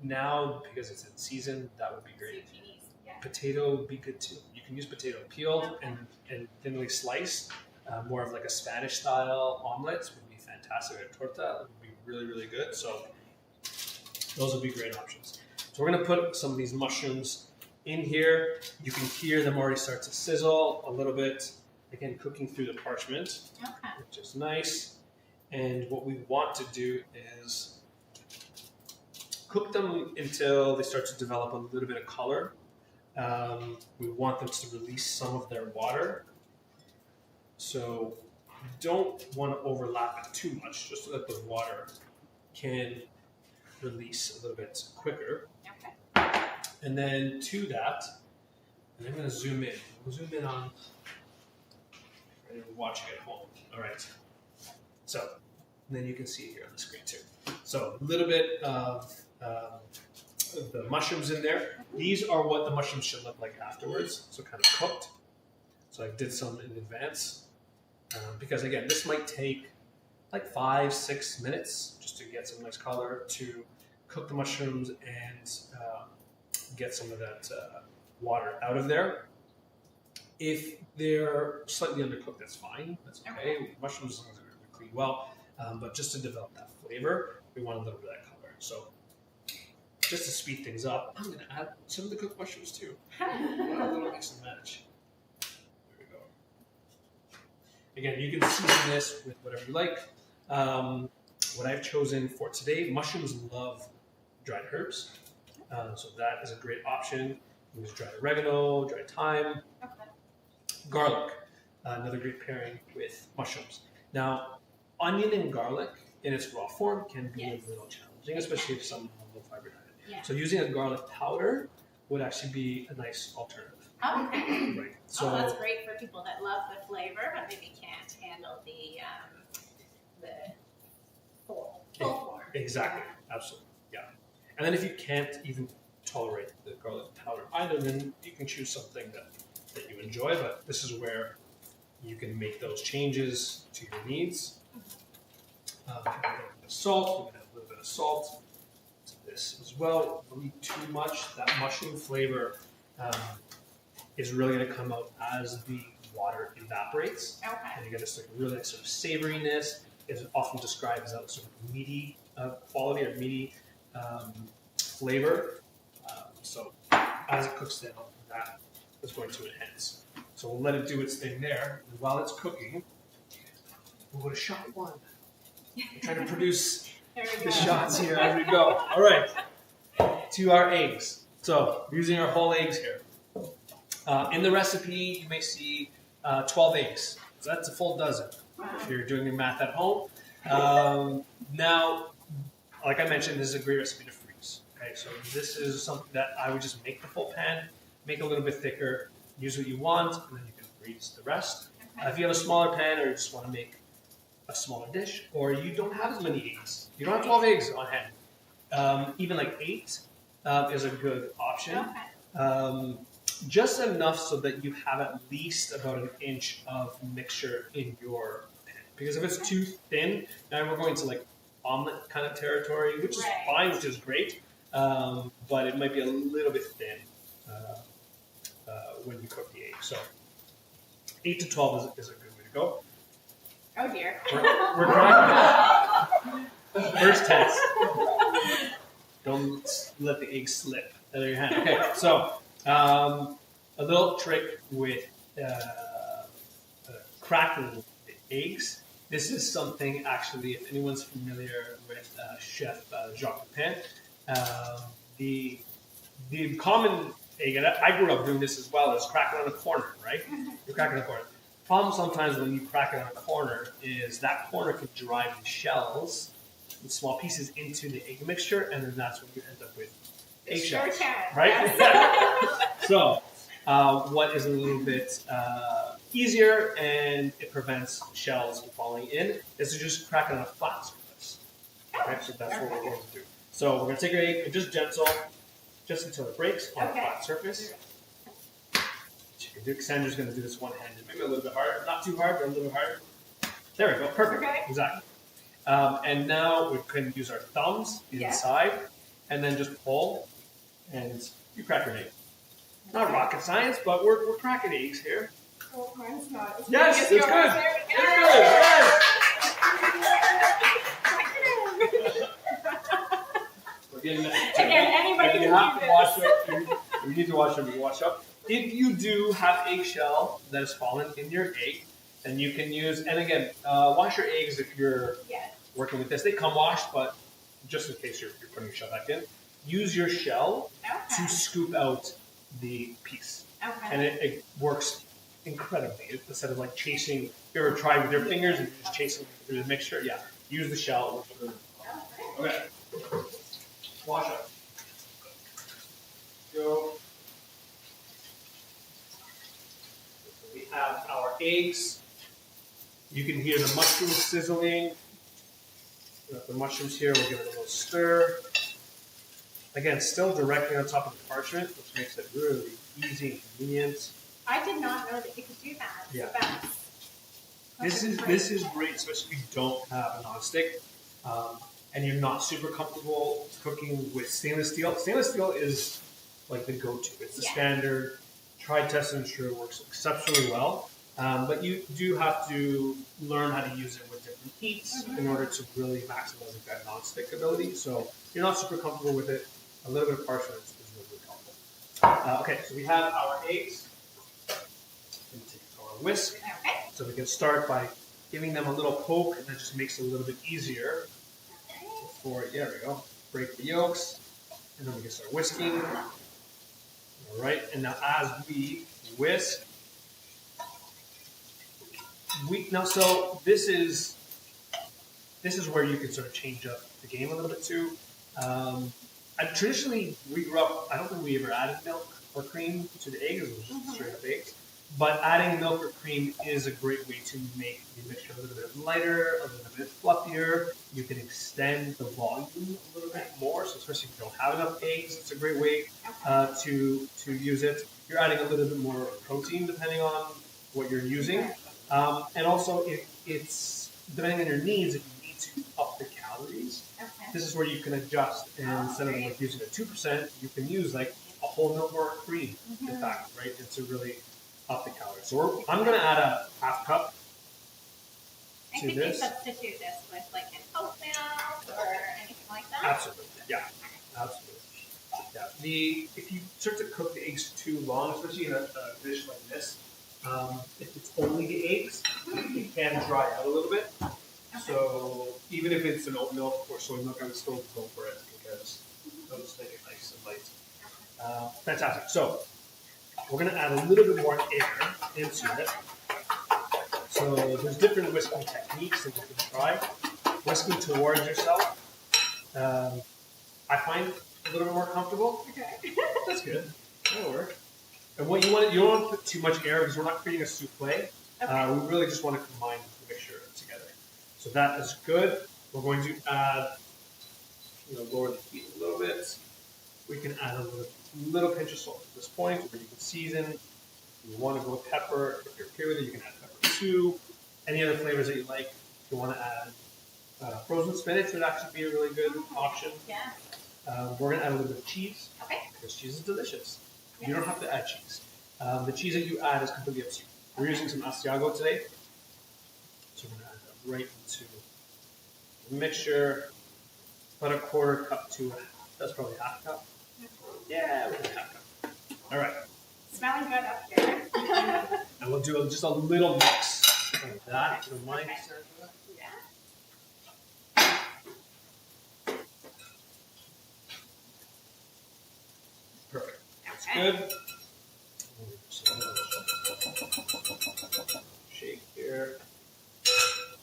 now, because it's in season, that would be great. Zucchinis, yeah. Potato would be good too. You can use potato peeled and thinly sliced. More of like a Spanish style omelet would be fantastic. fantastic. A torta would be really, really good. So those would be great options. So we're going to put some of these mushrooms in here. You can hear them already start to sizzle a little bit. Again, cooking through the parchment, which is nice. And what we want to do is cook them until they start to develop a little bit of color. We want them to release some of their water. So you don't want to overlap it too much, just so that the water can release a little bit quicker. Okay. And then to that, and I'm going to zoom in. We'll zoom in on and watching at home. All right. So then you can see here on the screen too. So a little bit of the mushrooms in there. These are what the mushrooms should look like afterwards. So kind of cooked. So I did some in advance. Because again, this might take like 5-6 minutes just to get some nice color, to cook the mushrooms and get some of that water out of there. If they're slightly undercooked, that's fine. That's okay. Mushrooms, as long as they're cleaned well. But just to develop that flavor, we want a little bit of that color. So just to speed things up, I'm going to add some of the cooked mushrooms too. A little mix and match. There we go. Again, you can season this with whatever you like. What I've chosen for today, mushrooms love dried herbs. So that is a great option. You can use dried oregano, dried thyme, garlic, another great pairing with mushrooms. Now, onion and garlic in its raw form can be a little challenging, especially if someone on a low-fiber diet. Yeah. So using a garlic powder would actually be a nice alternative. Oh, okay. Right. So that's great for people that love the flavor, but maybe can't handle the full form. Exactly. Absolutely. Yeah. And then if you can't even tolerate the garlic powder either, then you can choose something that you enjoy. But this is where you can make those changes to your needs. A little bit of salt. We're going to add a little bit of salt to this as well. Don't need too much. That mushroom flavor is really going to come out as the water evaporates. Okay. And you get this like really nice sort of savoriness. It's often described as a sort of meaty quality or meaty flavor. So as it cooks down, that is going to enhance. So we'll let it do its thing there. And while it's cooking, we'll go to shot one. We're trying to produce the shots here as we go. All right, to our eggs. So we're using our whole eggs here. In the recipe, you may see 12 eggs. So that's a full dozen if you're doing the math at home. Now, like I mentioned, this is a great recipe to freeze. Okay, so this is something that I would just make the full pan, make it a little bit thicker, use what you want, and then you can freeze the rest. If you have a smaller pan or you just want to make a smaller dish, or you don't have as many eggs, you don't have 12 eggs on hand, even like 8 is a good option. Just enough so that you have at least about an inch of mixture in your pan. Because if it's too thin, now we're going to like omelet kind of territory, which is fine, which is great, but it might be a little bit thin when you cook the egg. So 8 to 12 is a good way to go. Oh dear. We're cracking it. First test. Don't let the egg slip out of your hand. Okay, so a little trick with cracking the eggs. This is something, actually, if anyone's familiar with Chef Jacques Pepin, the common egg, and I grew up doing this as well, is crack it on a corner, right? You're cracking a corner. Problem sometimes when you crack it on a corner is that corner can drive the shells in small pieces into the egg mixture, and then that's when you end up with eggshells, right? Yes. So what is a little bit easier and it prevents shells from falling in is to just crack it on a flat surface. Okay, so that's what we're going to do. So we're going to take our egg and just gentle, just until it breaks on a flat surface. Cassandra's going to do this one-handed, maybe a little bit harder, not too hard, but a little harder. There we go, perfect, exactly. And now we can use our thumbs inside, and then just pull, and you crack your egg. Not rocket science, but we're cracking eggs here. Oh, mine's not. Yes, it's good. It's good. Yes. We're getting that. Again, anybody If you can have do to wash this. up, you need to wash them. You wash up. If you do have eggshell that has fallen in your egg, then you can use. And again, wash your eggs if you're Yes. working with this. They come washed, but just in case you're putting your shell back in, use your shell to Okay. scoop out the piece, Okay. and it works incredibly. Instead of like chasing, if you ever try with your fingers and you're just chasing through the mixture, yeah, use the shell. Okay, wash up. Go. We have our eggs. You can hear the mushrooms sizzling. We got the mushrooms here. We'll give it a little stir. Again, still directly on top of the parchment, which makes it really easy and convenient. I did not know that you could do that. Yeah. So This is great, especially if you don't have a nonstick and you're not super comfortable cooking with stainless steel. Stainless steel is like the go-to. It's the standard. Tried, tested, and sure, it works exceptionally well. But you do have to learn how to use it with different heats in order to really maximize that nonstick ability. So if you're not super comfortable with it, a little bit of parchment is really, really helpful. Okay, so we have our eggs. We take our whisk. Okay. So we can start by giving them a little poke, and that just makes it a little bit easier. Before, there we go. Break the yolks, and then we can start whisking. All right, and now as we whisk, so this is where you can sort of change up the game a little bit too. Traditionally, we grew up. I don't think we ever added milk or cream to the eggs. It was just straight up eggs. But adding milk or cream is a great way to make the mixture a little bit lighter, a little bit fluffier. You can extend the volume a little bit more. So especially if you don't have enough eggs, it's a great way to use it. You're adding a little bit more protein depending on what you're using. And also, if it's depending on your needs, if you need to up the calories, this is where you can adjust. And instead of like using a 2%, you can use like a whole milk or cream, in fact, right? And to really up the calories. So I'm going to add a half cup I to think this. you substitute this with like an oat milk or anything like that. Absolutely, yeah, absolutely. Yeah, if you start to cook the eggs too long, especially in a dish like this, if it's only the eggs, it can dry out a little bit. So even if it's an oat milk or soy milk, I would still go for it because it'll just make it nice and light. Fantastic. So we're going to add a little bit more air into it. So there's different whisking techniques that you can try. Whisking towards yourself, I find a little bit more comfortable. Okay. That's good. That'll work. And what you don't want to put too much air because we're not creating a souffle. We really just want to combine the mixture together. So that is good. We're going to add, lower the heat a little bit. We can add a little pinch of salt at this point, or you can season. If you want to go with pepper, if you're okay with it, you can add pepper too. Any other flavors that you like. If you want to add frozen spinach, would actually be a really good option. Yeah. We're going to add a little bit of cheese. Okay. Because cheese is delicious. You don't have to add cheese. The cheese that you add is completely up to you. We're using some Asiago today. So we're going to add that right into the mixture. About a quarter cup to that's probably half a cup. Yeah, we're half a cup. All right. Smelling good up here. And we'll do just a little mix like that. If you don't mind. Yeah. Perfect. That's Okay. good. Shake here.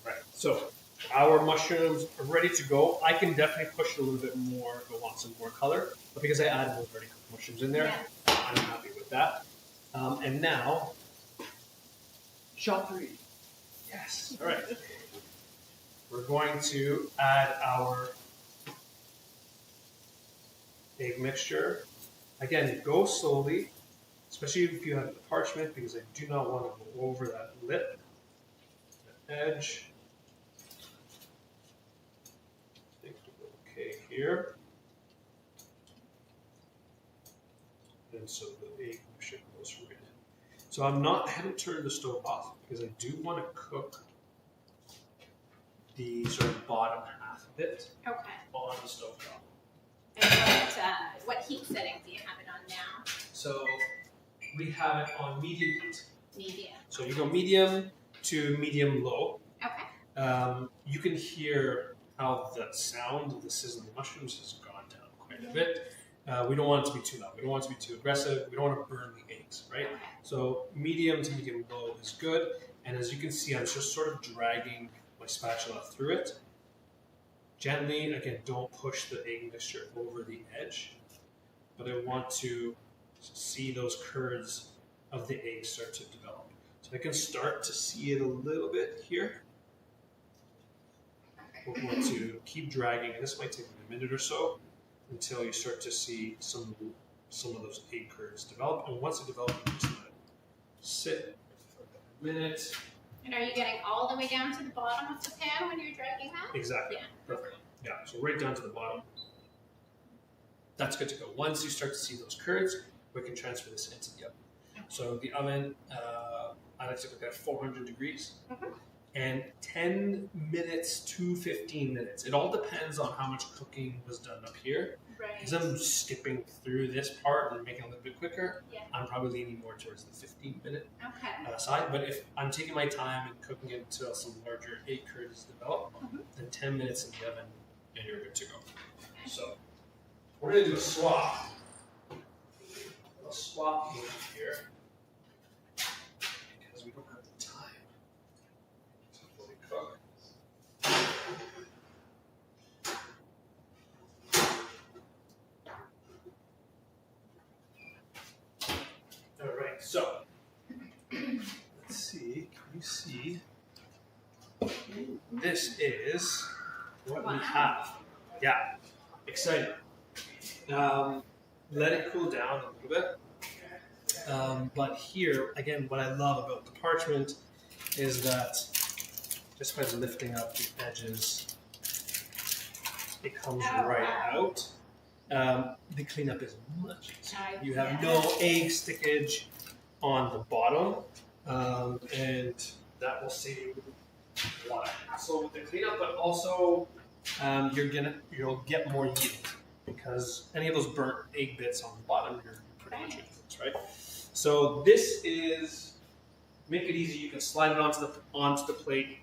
Right. So our mushrooms are ready to go. I can definitely push it a little bit more if I want some more color, but because I added those already cooked mushrooms in there, I'm happy with that. And now, shot 3. Yes. All right. We're going to add our egg mixture. Again, go slowly, especially if you have the parchment, because I do not want to go over that lip, that edge. I think we'll go okay here. And so the egg mixture goes right in. So I haven't turned the stove off because I do want to cook the sort of bottom half of it Okay. on the stove top. And what heat setting do you have it on now? So we have it on medium heat. Medium. So you go medium to medium low. Okay. You can hear how the sound of the sizzling mushrooms has gone down quite a bit. We don't want it to be too loud. We don't want it to be too aggressive. We don't want to burn the eggs, right? Okay. So medium to medium low is good. And as you can see, I'm just sort of dragging my spatula through it. Gently, again, don't push the egg mixture over the edge. But I want to see those curds of the egg start to develop. So I can start to see it a little bit here. We're going to keep dragging, and this might take a minute or so until you start to see some of those egg curds develop. And once they develop, you just let it sit for a minute. And are you getting all the way down to the bottom of the pan when you're dragging that? Exactly. Yeah. Perfect. Yeah, so right down to the bottom. That's good to go. Once you start to see those curds, we can transfer this into the oven. So the oven, I like to cook at 400 degrees. And 10 minutes to 15 minutes. It all depends on how much cooking was done up here. Right. Because I'm skipping through this part and making it a little bit quicker, Yeah. I'm probably leaning more towards the 15-minute Okay. side. But if I'm taking my time and cooking it until some larger egg curds develop, then 10 minutes in the oven and you're good to go. So we're going to do a swap. I'll swap over here because we don't have the time to fully cook. All right, so let's see. Can you see? This is what we have. Yeah, exciting. Let it cool down a little bit. But here, again, what I love about the parchment is that just by lifting up the edges, it comes right out. The cleanup is much easier. You have no egg stickage on the bottom, and that will save you a lot of hassle with the cleanup, but also you'll get more yield because any of those burnt egg bits on the bottom, you're pretty much useless, right? So this is, make it easy. You can slide it onto the plate.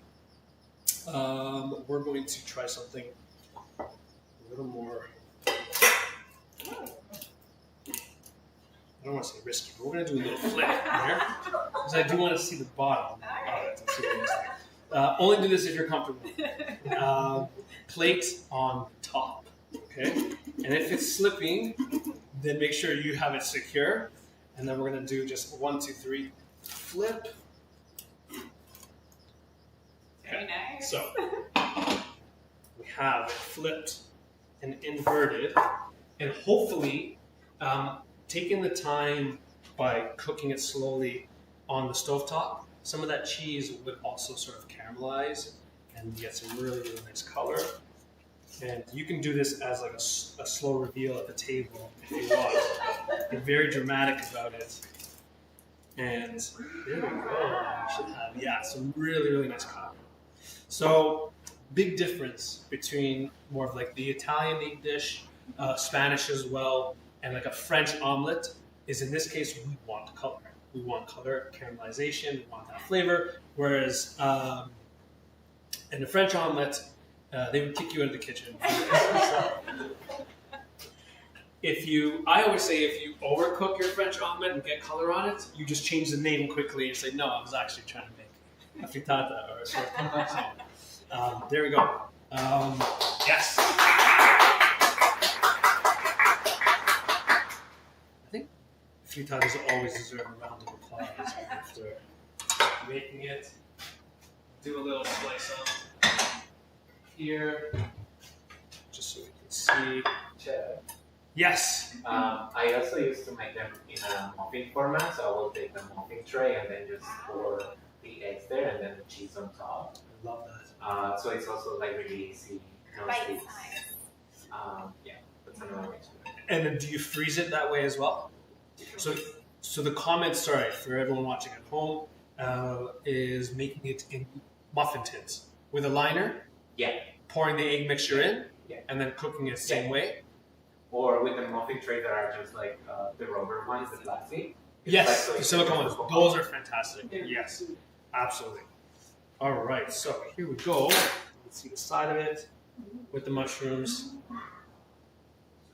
We're going to try something a little more. I don't want to say risky, but we're going to do a little flip there because I do want to see the bottom of it. See what it looks like. Only do this if you're comfortable. Plate on top, okay? And if it's slipping, then make sure you have it secure. And then we're going to do just 1, 2, 3, flip. Very nice. So we have it flipped and inverted, and hopefully taking the time by cooking it slowly on the stovetop, some of that cheese would also sort of caramelize and get some really, really nice color. And you can do this as like a slow reveal at the table if you want. Be very dramatic about it. And there we go. You should have, some really, really nice color. So, big difference between more of like the Italian egg dish, Spanish as well, and like a French omelet is in this case, we want color. We want color, caramelization, we want that flavor. Whereas in the French omelet, they would kick you out of the kitchen. So, I always say if you overcook your French omelet and get color on it, you just change the name quickly and say, no, I was actually trying to make a frittata or something. So, there we go. Yes. I think frittatas always deserve a round of applause after making it. Do a little slice on here, just so we can see. Chef. Yes. I also used to make them in a muffin format, so I will take the muffin tray and then just pour the eggs there and then the cheese on top. I love that. So it's also like really easy. No Bite sticks. size. Yeah, that's another way to do it. And then do you freeze it that way as well? So the comment, sorry, for everyone watching at home, is making it in muffin tins with a liner. Yeah. Pouring the egg mixture in. Yeah. And then cooking it the same way. or with the muffin tray that are just like the rubber ones, the plastic. Yes, Like, the silicone ones. Those are fantastic. Yes, absolutely. All right, so here we go. Let's see the side of it with the mushrooms.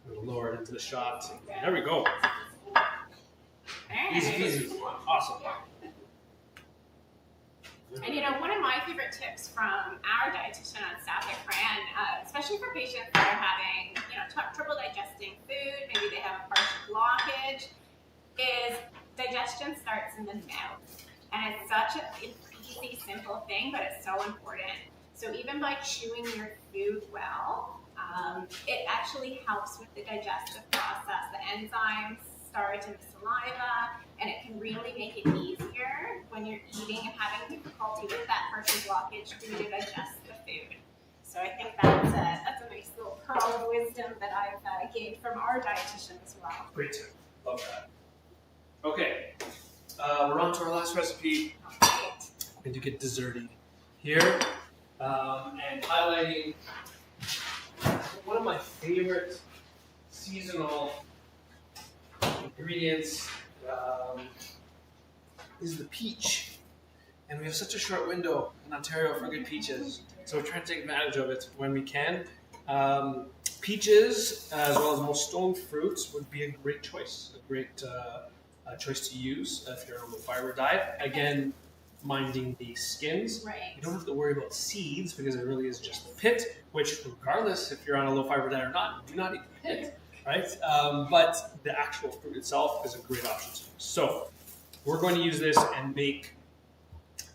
We'll lower it into the shot. There we go. Easy peasy. Awesome. And you know, one of my favorite tips from our dietitian on staff at CCRAN, especially for patients that are having, you know, trouble digesting food, maybe they have a partial blockage, is digestion starts in the mouth. And it's such an easy, simple thing, but it's so important. So even by chewing your food well, it actually helps with the digestive process. The enzymes start in the saliva, and it can really make it easier when you're eating and having difficulty with that partial blockage to digest the food. So I think that's a nice little pearl of wisdom that I've gained from our dietitian as well. Great tip. Love that. Okay, we're on to our last recipe. All right. We're going to get desserty here, and highlighting one of my favorite seasonal ingredients is the peach. And we have such a short window in Ontario for good peaches, so we're trying to take advantage of it when we can. Peaches, as well as most stone fruits, would be a great choice, a great choice to use if you're on a low-fibre diet. Again, minding the skins. Right. You don't have to worry about seeds because it really is just the pit, which regardless if you're on a low-fibre diet or not, do not eat the pit, right? But the actual fruit itself is a great option. So we're going to use this and make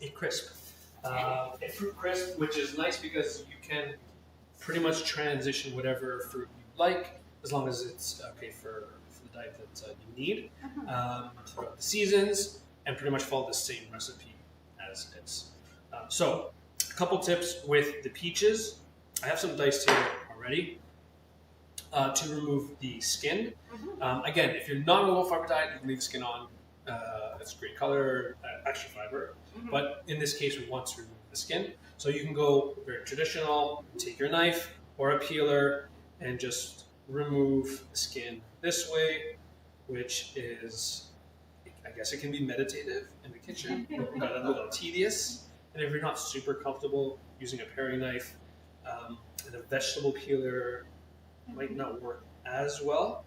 a crisp, a fruit crisp, which is nice because you can pretty much transition whatever fruit you like, as long as it's okay for the diet that you need throughout the seasons, and pretty much follow the same recipe as is. So, a couple tips with the peaches. I have some diced here already to remove the skin. Again, if you're not on a low-fibre diet, you can leave the skin on. It's great color, extra fiber. But in this case, we want to remove the skin. So you can go very traditional, take your knife or a peeler and just remove the skin this way, which is, I guess it can be meditative in the kitchen, but a little tedious. And if you're not super comfortable using a paring knife, and a vegetable peeler might not work as well,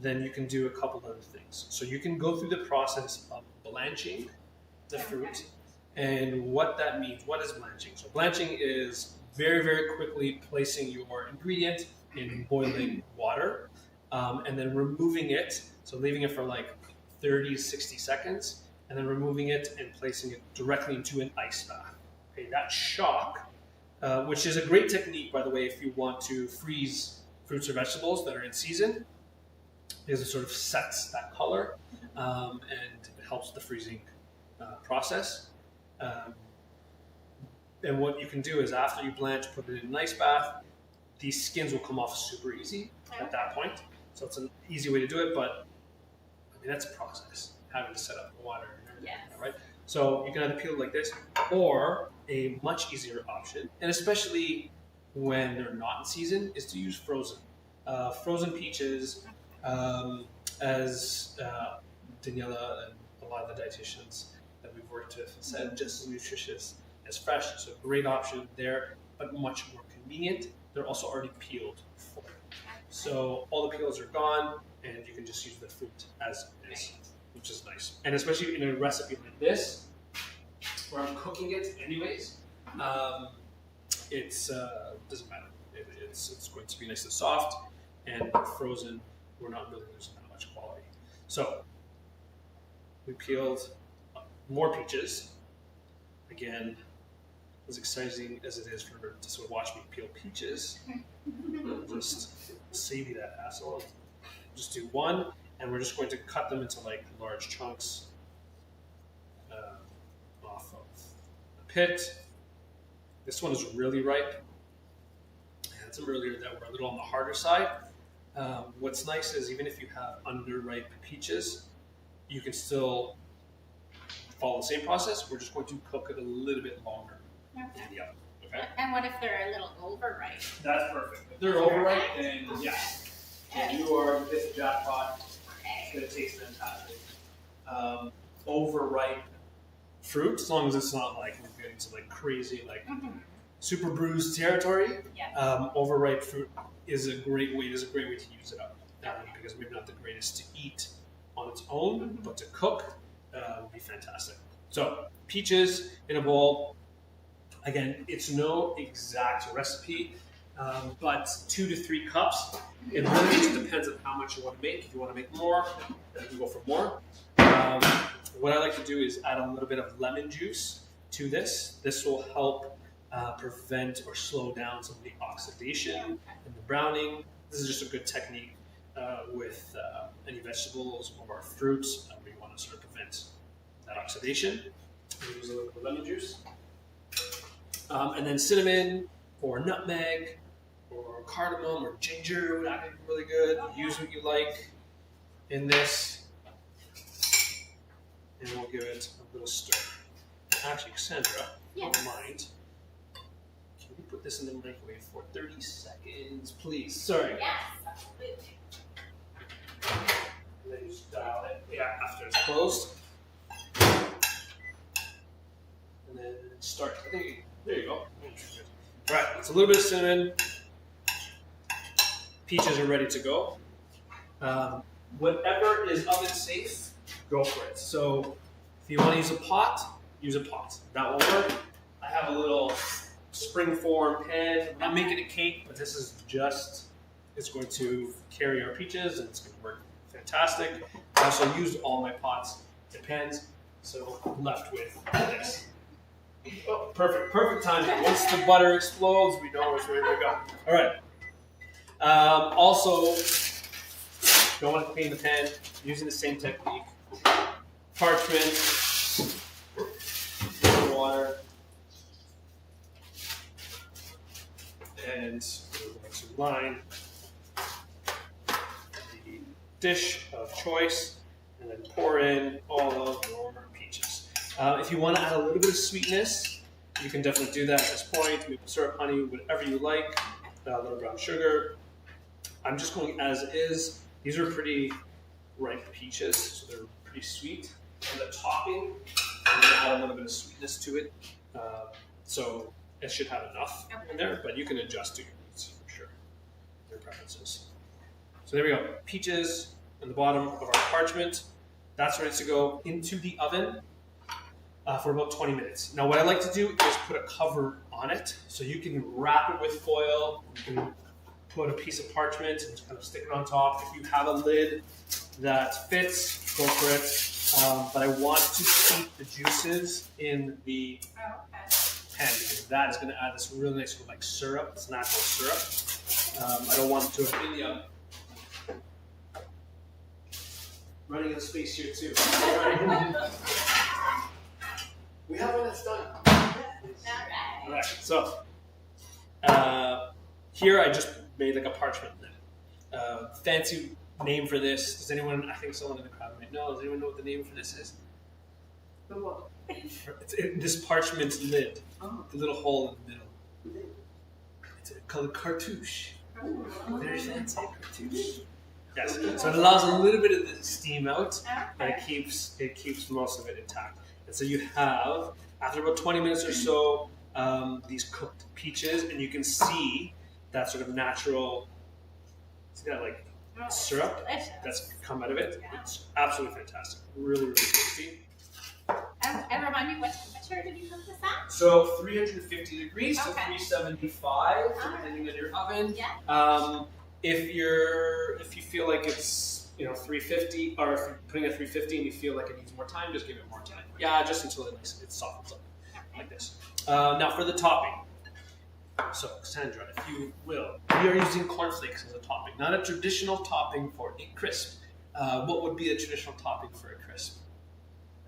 then you can do a couple other things. So you can go through the process of blanching the fruit. And what that means, what is blanching? So blanching is very, very quickly placing your ingredient in boiling water and then removing it. So leaving it for like 30 to 60 seconds and then removing it and placing it directly into an ice bath. Okay, that shock, which is a great technique, by the way, if you want to freeze fruits or vegetables that are in season, because it sort of sets that color and it helps the freezing process. And what you can do is after you blanch, put it in an ice bath, these skins will come off super easy at that point. So it's an easy way to do it, but I mean, that's a process, having to set up the water and everything, right? So you can either peel it like this, or a much easier option, and especially when they're not in season, is to use frozen. Frozen peaches, as Daniela and a lot of the dietitians that we've worked with said, just as nutritious as fresh. So great option there, but much more convenient. They're also already peeled for. So all the peels are gone, and you can just use the fruit as is, which is nice. And especially in a recipe like this, where I'm cooking it anyways, it's doesn't matter. It's going to be nice and soft, and frozen, we're not really losing that much quality. So we peeled more peaches. Again, as exciting as it is for her to sort of watch me peel peaches, just save you that hassle. Just do one, and we're just going to cut them into like large chunks off of the pit. This one is really ripe. I had some earlier that were a little on the harder side. What's nice is even if you have underripe peaches, you can still follow the same process. We're just going to cook it a little bit longer in the oven. Okay? And what if they're a little overripe? That's perfect. If they're overripe, then yeah. And you are this jackpot. Okay. It's going to taste fantastic. Overripe fruit, as long as it's not like we're getting to like crazy, like super bruised territory. Yeah. Overripe fruit is a great way. Is a great way to use it up because maybe not the greatest to eat on its own, but to cook would be fantastic. So peaches in a bowl. Again, it's no exact recipe, but 2 to 3 cups. It really just depends on how much you want to make. If you want to make more, then you can go for more. What I like to do is add a little bit of lemon juice to this. This will help prevent or slow down some of the oxidation and the browning. This is just a good technique with any vegetables or fruits where you want to sort of prevent that oxidation. Use a little bit of lemon juice. And then cinnamon or nutmeg or cardamom or ginger would actually be really good. Use what you like in this. And we'll give it a little stir. Actually, Cassandra, Yes. don't mind. Can we put this in the microwave for 30 seconds, please? Sorry. Yes, absolutely. And then you just dial it after it's closed. And then start. There you go. All right, it's a little bit of cinnamon. Peaches are ready to go. Whatever is oven safe, go for it. So if you want to use a pot, use a pot. That will work. I have a little springform pan. I'm not making a cake, but this is just, it's going to carry our peaches and it's going to work fantastic. I also used all my pots and pans, so I'm left with this. Oh, perfect timing. Once the butter explodes, we know it's ready to go. All right. Also, don't want to clean the pan. Using the same technique. Parchment, water, and we're going to line the dish of choice, and then pour in all of your peaches. If you want to add a little bit of sweetness, you can definitely do that at this point. Maple syrup, honey, whatever you like. A little brown sugar. I'm just going as is. These are pretty ripe peaches, so they're pretty sweet. And the topping, I'm going to add a little bit of sweetness to it. So it should have enough in there, but you can adjust to your needs for sure, your preferences. So there we go. Peaches on the bottom of our parchment. That's ready to go into the oven for about 20 minutes. Now what I like to do is put a cover on it. So you can wrap it with foil, you can put a piece of parchment and just kind of stick it on top. If you have a lid that fits, go for it. But I want to keep the juices in the pan because that is going to add this really nice sort of like syrup. It's natural syrup. I don't want it to have been in the oven. Running out of space here too. We have one that's done. All right. So here I just made like a parchment lid. Fancy name for this. Does anyone? I think someone in the crowd might know. Does anyone know what the name for this is? The what? This parchment lid. Oh. The little hole in the middle. It's called cartouche. Very fancy cartouche. Yes. So it allows a little bit of the steam out, and it keeps most of it intact. And so you have, after about 20 minutes or so, these cooked peaches, and you can see that sort of natural, see that like syrup that's come out of it. It's absolutely fantastic. Really, really tasty. And remind me, what temperature did you cook this at? So 350 degrees to Okay. 375, depending on your oven. Yeah. If you feel like it's 350, or if you're putting it at 350 and you feel like it needs more time, just give it more time. Yeah, just until it softens up like this. Now for the topping. So Cassandra, if you will, we are using cornflakes as a topping, not a traditional topping for a crisp. What would be a traditional topping for a crisp?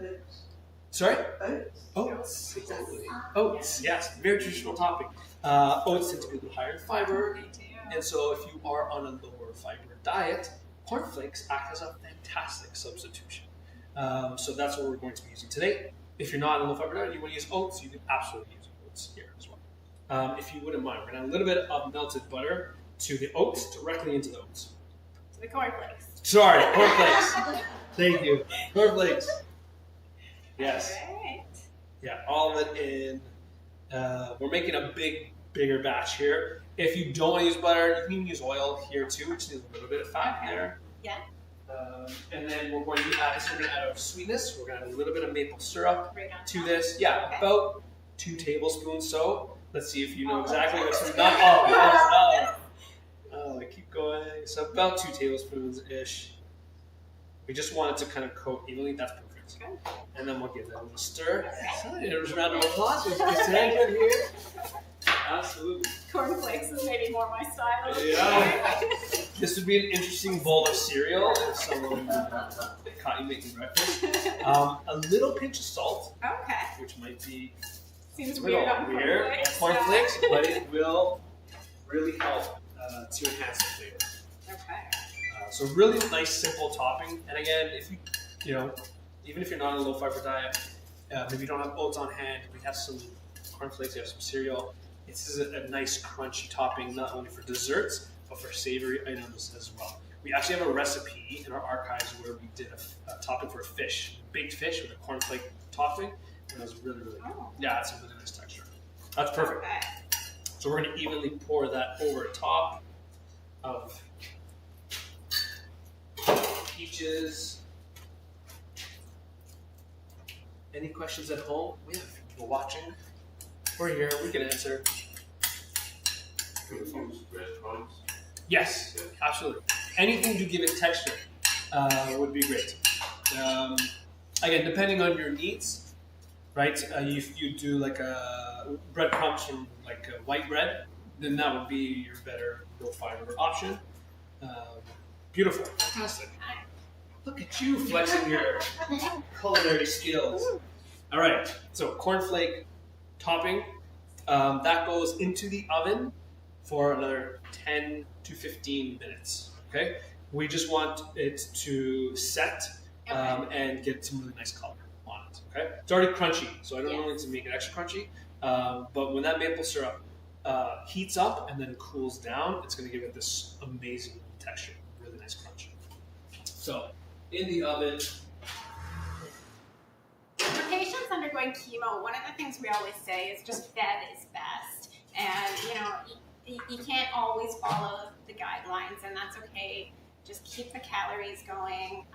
Oats. Sorry? Oats. Oats, exactly. Oats, yes, very traditional topping. Oats tend to be a little higher in fiber, and so if you are on a lower fiber diet, cornflakes act as a fantastic substitution. So that's what we're going to be using today. If you're not on a low fiber diet and you want to use oats, you can absolutely use oats here as well. If you wouldn't mind, we're going to add a little bit of melted butter to the oats, directly into the oats. The cornflakes. Sorry, cornflakes. Thank you. Cornflakes. Yes. All right. Yeah, all of it in. We're making a bigger batch here. If you don't want to use butter, you can use oil here too, which needs a little bit of fat Okay. there. Yeah. And then we're going to add our sweetness. We're going to add a little bit of maple syrup Right on to top. this. Yeah, Okay. about 2 tablespoons. So let's see if you know Oh, exactly what's that's not. good. Oh, I keep going. So about 2 tablespoons ish. We just want it to kind of coat evenly. That's perfect. Good. And then we'll give that a little stir. There's a round of applause. There's Cassandra here. Absolutely. Cornflakes is maybe more my style. Yeah. This would be an interesting bowl of cereal if someone caught you making breakfast. A little pinch of salt, Okay. which might be Seems a weird little on weird on cornflakes. cornflakes, but it will really help to enhance the flavor. Okay. So really nice, simple topping. And again, if even if you're not on a low-fiber diet, maybe you don't have oats on hand, we have some cornflakes, you have some cereal. This is a nice, crunchy topping, not only for desserts, but for savory items as well. We actually have a recipe in our archives where we did a topping for a fish, baked fish with a cornflake topping, and it was really, really good. Oh. Yeah, it's a really nice texture. That's perfect. Okay. So we're going to evenly pour that over top of peaches. Any questions at home? We have people watching. We're here. We can answer. Can we use breadcrumbs? Yes, absolutely. Anything to give it texture would be great. Again, depending on your needs, right? If you do like a breadcrumbs from like white bread, then that would be your better low-fiber option. Beautiful, fantastic. Look at you flexing your culinary skills. All right, so cornflake topping, that goes into the oven for another 10 to 15 minutes, okay? We just want it to set and get some really nice color on it, okay? It's already crunchy, so I don't want it to make it extra crunchy, but when that maple syrup heats up and then cools down, it's gonna give it this amazing texture, really nice crunch. So, in the oven. For patients undergoing chemo, one of the things we always say is just fed is best. And, you can't always follow the guidelines, and that's okay. Just keep the calories going.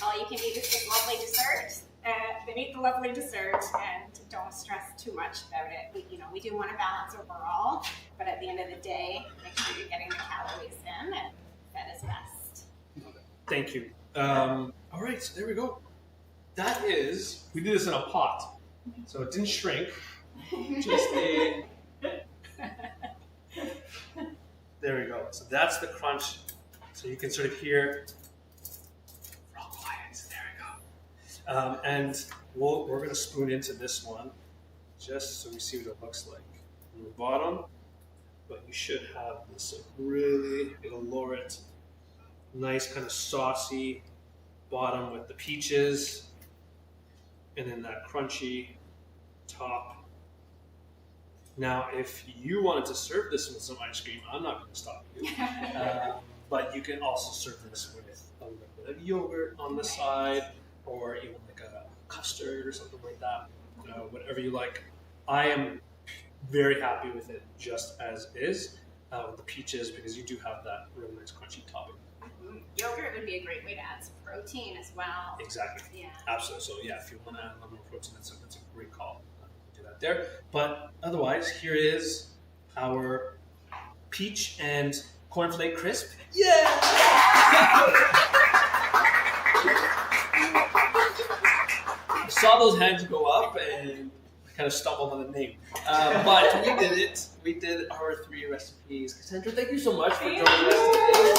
All you can eat is this lovely dessert. Then eat the lovely dessert and don't stress too much about it. We do want to balance overall, but at the end of the day, make sure you're getting the calories in, and fed is best. Thank you. All right, so there we go. That is, we did this in a pot, so it didn't shrink. Just a. There we go. So that's the crunch. So you can sort of hear. We're all quiet. There we go. And we're going to spoon into this one, just so we see what it looks like on the bottom. But you should have this really, it'll lower it. Nice kind of saucy bottom with the peaches, and then that crunchy top. Now, if you wanted to serve this with some ice cream, I'm not going to stop you. But you can also serve this with a little bit of yogurt on the side, or even like a custard or something like that. Whatever you like. I am very happy with it just as is with the peaches, because you do have that really nice crunchy topping. Yogurt would be a great way to add some protein as well. Exactly. Yeah. Absolutely. So yeah, if you want to add a little more protein, that's a great call. Do that there. But otherwise, here is our peach and cornflake crisp. Yeah! I saw those hands go up and I kind of stumbled on the name. But we did it. We did our 3 recipes. Cassandra, thank you so much for joining us today.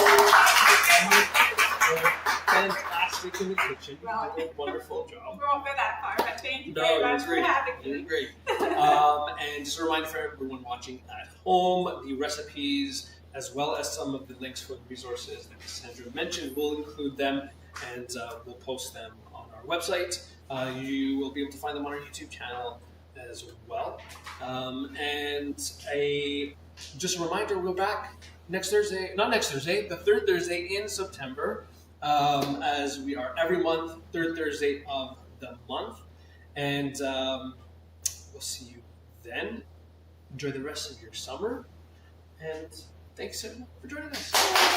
Fantastic in the kitchen. You did a wonderful job. We won't go that far, but thank you No, very it much was for great. having It was me. great. And just a reminder for everyone watching at home, the recipes, as well as some of the links for the resources that Cassandra mentioned, we'll include them, and we'll post them on our website. You will be able to find them on our YouTube channel as well. And just a reminder, we're back next Thursday, not next Thursday, the third Thursday in September, as we are every month, third Thursday of the month. And we'll see you then. Enjoy the rest of your summer. And thanks everyone for joining us.